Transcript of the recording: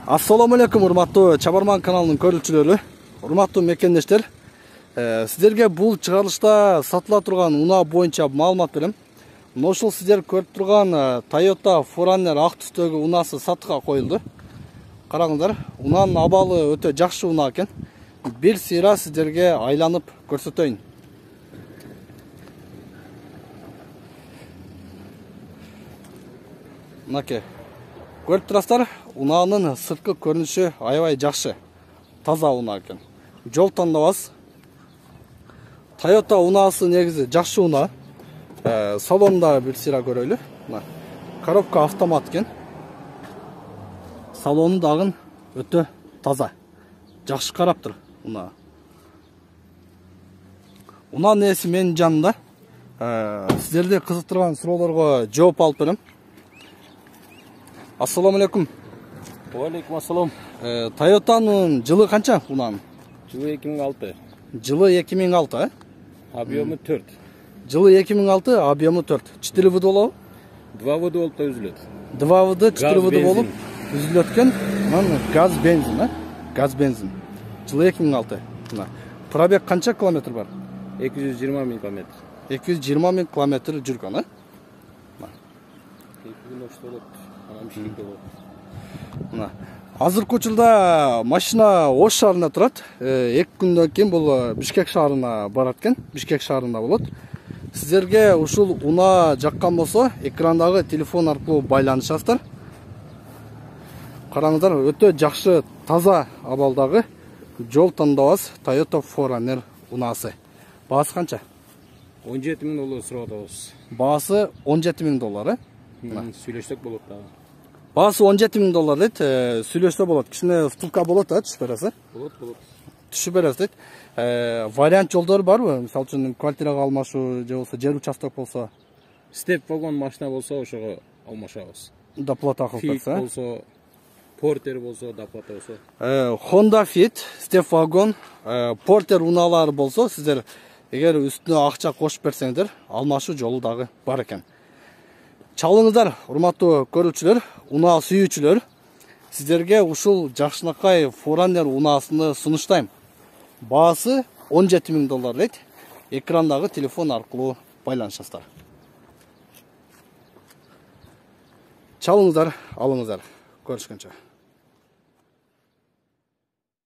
Assalamu alaikum, урматтуу Чабарман каналынын көрүүчүлөрү, урматтуу мекендештер. Сиздерге бул чыгарылышта сатыла турган унаа боюнча маалымат берем. Ошол сиздер көрүп турган Toyota 4Runner ак түстөгү унаасы сатыкка коюлду. Караңыздар, унаанын абалы өтө жакшы унаа экен. Бир сыйра сиздерге айланып көрсөтөйүн. Мынакей. Көрүп турасыздар, унаанын сырткы көрүнүшү аябай жакшы. Таза унаа экен. Жол тандабас. Toyota унаасы негизи жакшы унаа. Салонда бир сыйра көрөйлү. Коробка автомат экен. Салону дагы өтө таза. Жакшы караптыр унаа. Унаанын ээси менин жанымда. Сиздерди кызыктырган суроолорго жооп алып берем. Assalamu alaikum. Алейкум ассалам. Toyota'nын жылы канча унаанын? Жылы 2006. Жылы 2006, Объемы 4. Жылы 2006, объемы 4. 4 выды болобу? 2 выды болуп да үзүлөт. 2 выды, 4 выды бензин. болуп үзүлөт экен. Газ бензин, Газ бензин. Жылы 2006. Пробег канча километр бар? 220 000 километр. 220 000 километр жүргөн, Азыркы учурда машина Ош шаарында турат. 2 күндөн кийин бул Бишкек шаарына барат экен. Бишкек шаарында болот. Сиздерге ушул унаа жаккан болсо, экрандагы телефон аркылуу байланышасыздар. Караңыздар, өтө жакшы, таза абалдагы жол тандабас Toyota 4Runner унаасы. Баасы канча? $17 000 сурап атабыз. Баасы $17 000, Сүйлөшсөк болот да. Баасы $17 000 дейт. Сүйлөшсө болот. Кичине втулка болот, түшүп бересиз. Болот. Түшүп бересиз дейт. Вариант жолдор барбы? Мисалы үчүн квартирага алмашуу же болсо жер участок болсо, Степ вагон машина болсо ошого алмашабыз. доплата кылып Фит берсе. болсо, Портер болсо, доплата болсо. Honda Fit, Step Wagon, Porter унаалары болсо, сиздер эгер үстүнө акча кошуп берсеңиздер, алмашуу жолу дагы бар экен. Чалыңыздар, урматтуу көрүүчүлөр, унаа сүйүүчүлөр. Сиздерге ушул жакшынакай 4Runner унаасыны сунуштайм. Баасы $17 000 дейт. Экрандагы телефон аркылуу байланышасыздар. Чалыңыздар, алыңыздар. Көрүшкөнчө.